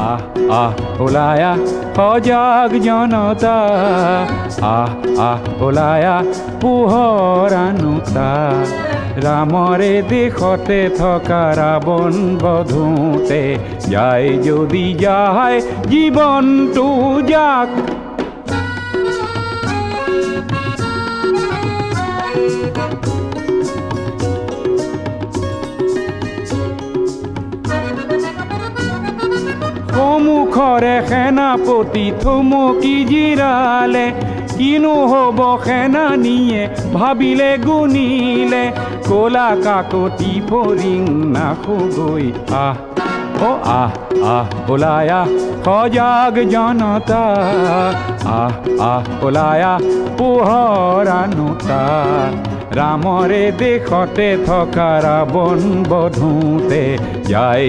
আহ আহ ওলায়া সজাগ জনতা আহ আহ ওলায়া পোহৰ আনোতা ৰামৰে দেশতে থকা ৰাৱণ বধোতে যায় যদি যায় জীৱনটো যাক সন্মুখৰে সেনাপতি থমকি জিৰালে কিনো হ'ব সেনানীয়ে ভাবিলে গুণিলে ক'লা কাকতি ফৰিং নাখগৈ আহ ও আহ আহ ওলায়া সজাগ জনতা আহ আহ ওলায়া পোহৰ আনোতা ৰামৰে দেশতে থকা ৰাৱণ বধোতে যায়